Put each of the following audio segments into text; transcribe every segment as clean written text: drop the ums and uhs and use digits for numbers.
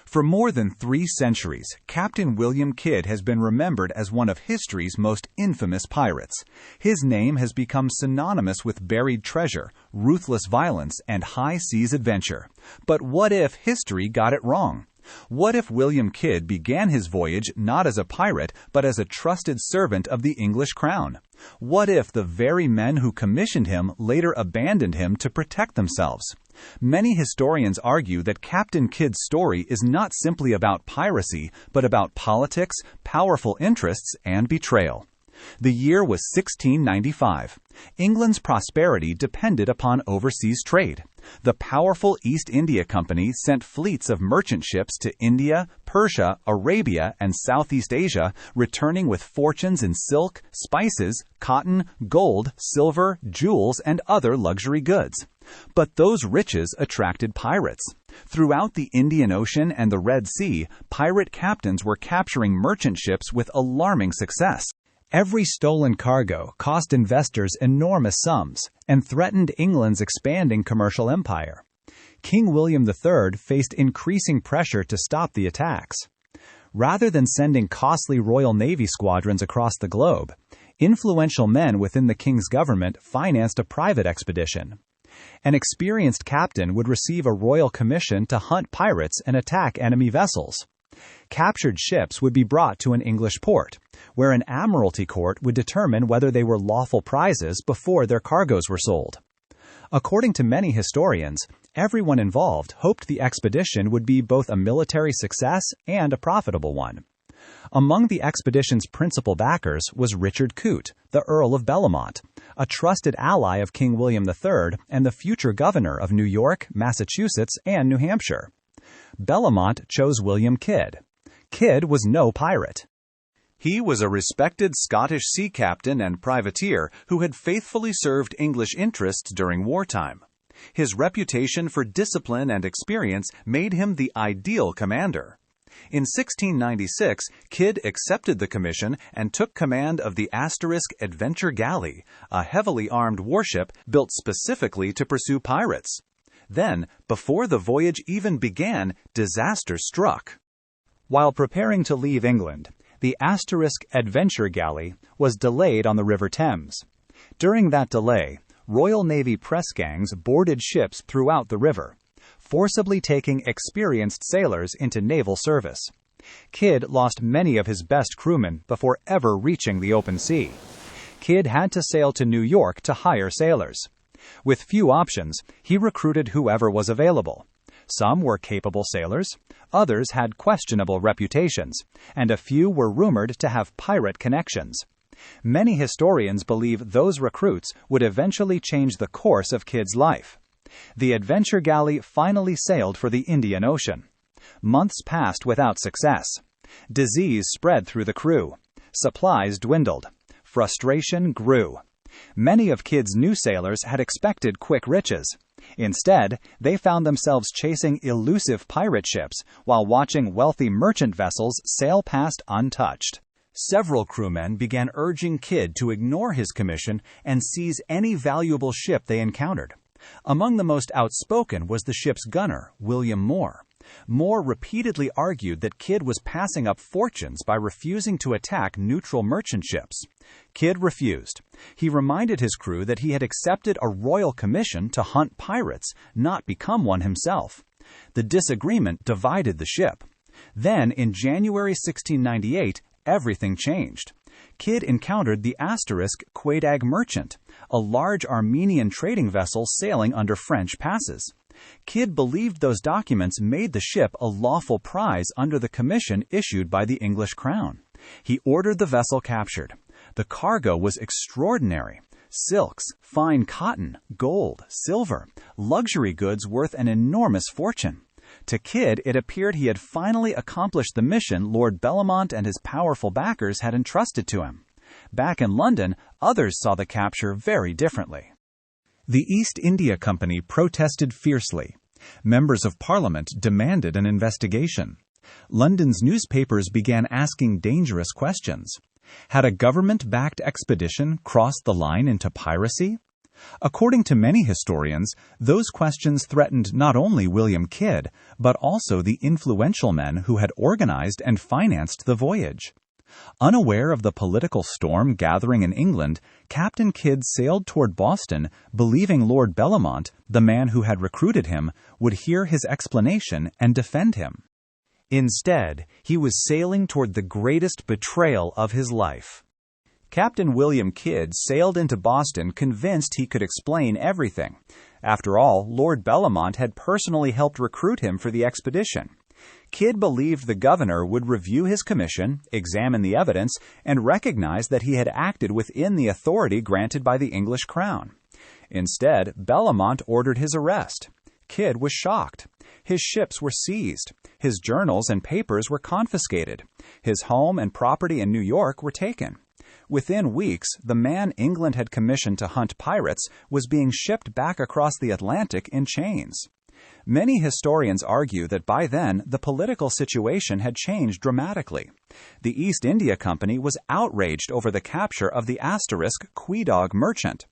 For more than 3 centuries, Captain William Kidd has been remembered as one of history's most infamous pirates. His name has become synonymous with buried treasure, ruthless violence, and high-seas adventure. But what if history got it wrong? What if William Kidd began his voyage not as a pirate, but as a trusted servant of the English crown? What if the very men who commissioned him later abandoned him to protect themselves? Many historians argue that Captain Kidd's story is not simply about piracy, but about politics, powerful interests, and betrayal. The year was 1695. England's prosperity depended upon overseas trade. The powerful East India Company sent fleets of merchant ships to India, Persia, Arabia, and Southeast Asia, returning with fortunes in silk, spices, cotton, gold, silver, jewels, and other luxury goods. But those riches attracted pirates. Throughout the Indian Ocean and the Red Sea, pirate captains were capturing merchant ships with alarming success. Every stolen cargo cost investors enormous sums and threatened England's expanding commercial empire. King William III faced increasing pressure to stop the attacks. Rather than sending costly Royal Navy squadrons across the globe, influential men within the king's government financed a private expedition. An experienced captain would receive a royal commission to hunt pirates and attack enemy vessels. Captured ships would be brought to an English port, where an admiralty court would determine whether they were lawful prizes before their cargoes were sold. According to many historians, everyone involved hoped the expedition would be both a military success and a profitable one. Among the expedition's principal backers was Richard Coote, the Earl of Bellamont, a trusted ally of King William III and the future governor of New York, Massachusetts, and New Hampshire. Bellamont chose William Kidd. Kidd was no pirate. He was a respected Scottish sea captain and privateer who had faithfully served English interests during wartime. His reputation for discipline and experience made him the ideal commander. In 1696, Kidd accepted the commission and took command of the Adventure Galley, a heavily armed warship built specifically to pursue pirates. Then, before the voyage even began, disaster struck. While preparing to leave England, the Adventure Galley was delayed on the River Thames. During that delay, Royal Navy press gangs boarded ships throughout the river, forcibly taking experienced sailors into naval service. Kidd lost many of his best crewmen before ever reaching the open sea. Kidd had to sail to New York to hire sailors. With few options, he recruited whoever was available. Some were capable sailors, others had questionable reputations, and a few were rumored to have pirate connections. Many historians believe those recruits would eventually change the course of Kidd's life. The Adventure Galley finally sailed for the Indian Ocean. Months passed without success. Disease spread through the crew. Supplies dwindled. Frustration grew. Many of Kidd's new sailors had expected quick riches. Instead, they found themselves chasing elusive pirate ships while watching wealthy merchant vessels sail past untouched. Several crewmen began urging Kidd to ignore his commission and seize any valuable ship they encountered. Among the most outspoken was the ship's gunner, William Moore. Moore repeatedly argued that Kidd was passing up fortunes by refusing to attack neutral merchant ships. Kidd refused. He reminded his crew that he had accepted a royal commission to hunt pirates, not become one himself. The disagreement divided the ship. Then, in January 1698, everything changed. Kidd encountered the Quedag Merchant, a large Armenian trading vessel sailing under French passes. Kidd believed those documents made the ship a lawful prize under the commission issued by the English crown. He ordered the vessel captured. The cargo was extraordinary. Silks, fine cotton, gold, silver, luxury goods worth an enormous fortune. To Kidd, it appeared he had finally accomplished the mission Lord Bellamont and his powerful backers had entrusted to him. Back in London, others saw the capture very differently. The East India Company protested fiercely. Members of Parliament demanded an investigation. London's newspapers began asking dangerous questions. Had a government-backed expedition crossed the line into piracy? According to many historians, those questions threatened not only William Kidd, but also the influential men who had organized and financed the voyage. Unaware of the political storm gathering in England, Captain Kidd sailed toward Boston, believing Lord Bellomont, the man who had recruited him, would hear his explanation and defend him. Instead, he was sailing toward the greatest betrayal of his life. Captain William Kidd sailed into Boston convinced he could explain everything. After all, Lord Bellomont had personally helped recruit him for the expedition. Kidd believed the governor would review his commission, examine the evidence, and recognize that he had acted within the authority granted by the English crown. Instead, Bellomont ordered his arrest. Kidd was shocked. His ships were seized. His journals and papers were confiscated. His home and property in New York were taken. Within weeks, the man England had commissioned to hunt pirates was being shipped back across the Atlantic in chains. Many historians argue that by then the political situation had changed dramatically. The East India Company was outraged over the capture of the Quedagh merchant.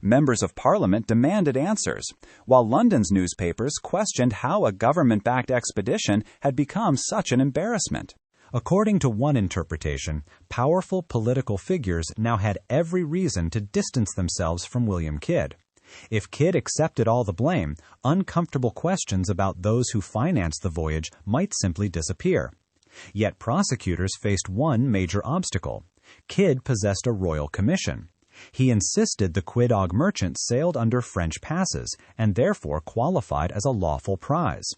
Members of Parliament demanded answers, while London's newspapers questioned how a government-backed expedition had become such an embarrassment. According to one interpretation, powerful political figures now had every reason to distance themselves from William Kidd. If Kidd accepted all the blame, uncomfortable questions about those who financed the voyage might simply disappear. Yet prosecutors faced one major obstacle. Kidd possessed a royal commission. He insisted the Quedagh merchant sailed under French passes and therefore qualified as a lawful prize.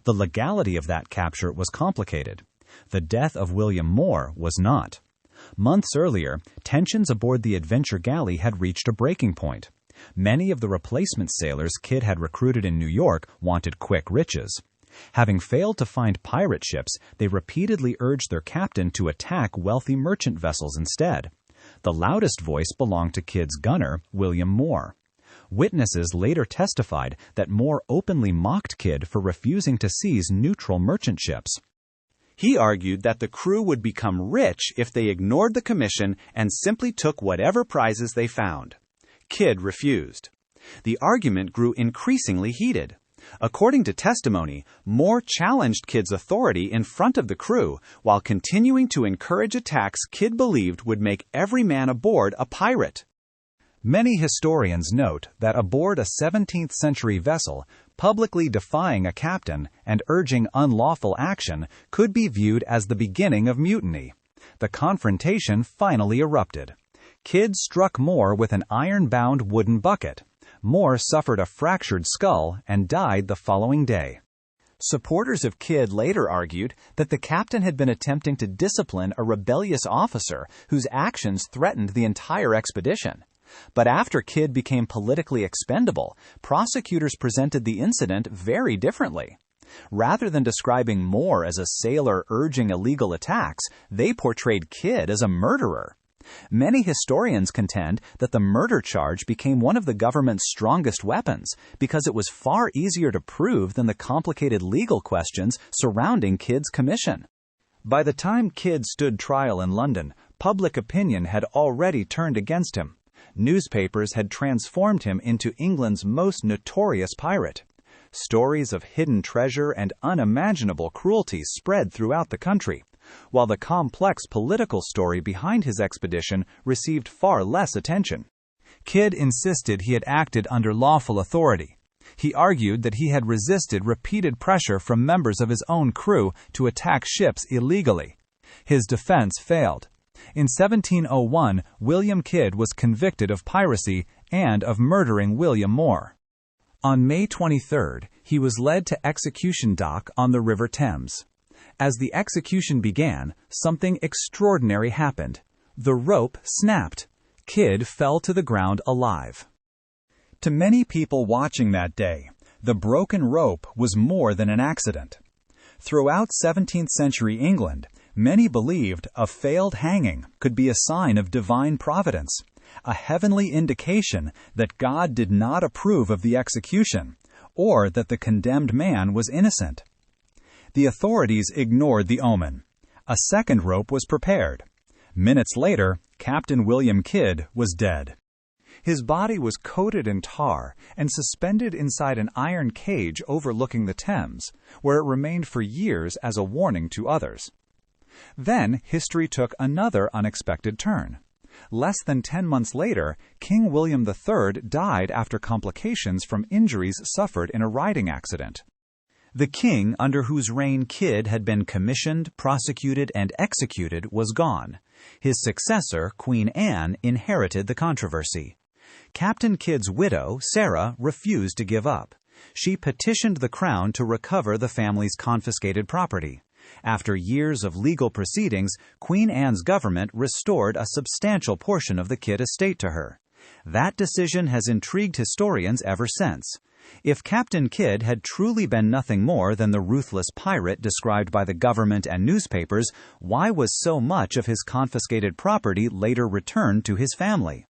The legality of that capture was complicated. The death of William Moore was not. Months earlier, tensions aboard the Adventure galley had reached a breaking point. Many of the replacement sailors Kidd had recruited in New York wanted quick riches. Having failed to find pirate ships, they repeatedly urged their captain to attack wealthy merchant vessels instead. The loudest voice belonged to Kidd's gunner, William Moore. Witnesses later testified that Moore openly mocked Kidd for refusing to seize neutral merchant ships. He argued that the crew would become rich if they ignored the commission and simply took whatever prizes they found. Kidd refused. The argument grew increasingly heated. According to testimony, Moore challenged Kidd's authority in front of the crew while continuing to encourage attacks Kidd believed would make every man aboard a pirate. Many historians note that aboard a 17th-century vessel, publicly defying a captain and urging unlawful action could be viewed as the beginning of mutiny. The confrontation finally erupted. Kidd struck Moore with an iron-bound wooden bucket. Moore suffered a fractured skull and died the following day. Supporters of Kidd later argued that the captain had been attempting to discipline a rebellious officer whose actions threatened the entire expedition. But after Kidd became politically expendable, prosecutors presented the incident very differently. Rather than describing Moore as a sailor urging illegal attacks, they portrayed Kidd as a murderer. Many historians contend that the murder charge became one of the government's strongest weapons because it was far easier to prove than the complicated legal questions surrounding Kidd's commission. By the time Kidd stood trial in London, public opinion had already turned against him. Newspapers had transformed him into England's most notorious pirate. Stories of hidden treasure and unimaginable cruelty spread throughout the country, while the complex political story behind his expedition received far less attention. Kidd insisted he had acted under lawful authority. He argued that he had resisted repeated pressure from members of his own crew to attack ships illegally. His defense failed. In 1701, William Kidd was convicted of piracy and of murdering William Moore. On May 23, he was led to execution dock on the River Thames. As the execution began, something extraordinary happened. The rope snapped. Kidd fell to the ground alive. To many people watching that day, the broken rope was more than an accident. Throughout 17th-century England, many believed a failed hanging could be a sign of divine providence, a heavenly indication that God did not approve of the execution, or that the condemned man was innocent. The authorities ignored the omen. A second rope was prepared. Minutes later, Captain William Kidd was dead. His body was coated in tar and suspended inside an iron cage overlooking the Thames, where it remained for years as a warning to others. Then history took another unexpected turn. Less than 10 months later, King William III died after complications from injuries suffered in a riding accident. The king under whose reign Kidd had been commissioned, prosecuted, and executed was gone. His successor, Queen Anne, inherited the controversy. Captain Kidd's widow, Sarah, refused to give up. She petitioned the crown to recover the family's confiscated property. After years of legal proceedings, Queen Anne's government restored a substantial portion of the Kidd estate to her. That decision has intrigued historians ever since. If Captain Kidd had truly been nothing more than the ruthless pirate described by the government and newspapers, why was so much of his confiscated property later returned to his family?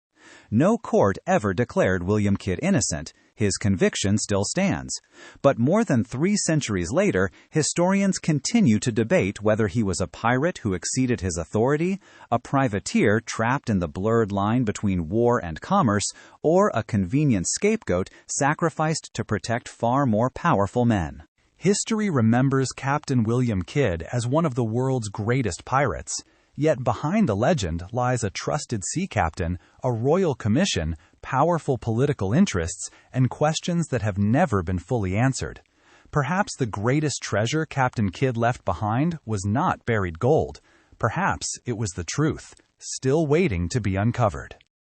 No court ever declared William Kidd innocent. His conviction still stands. But more than 3 centuries later, historians continue to debate whether he was a pirate who exceeded his authority, a privateer trapped in the blurred line between war and commerce, or a convenient scapegoat sacrificed to protect far more powerful men. History remembers Captain William Kidd as one of the world's greatest pirates. Yet behind the legend lies a trusted sea captain, a royal commission, powerful political interests, and questions that have never been fully answered. Perhaps the greatest treasure Captain Kidd left behind was not buried gold. Perhaps it was the truth, still waiting to be uncovered.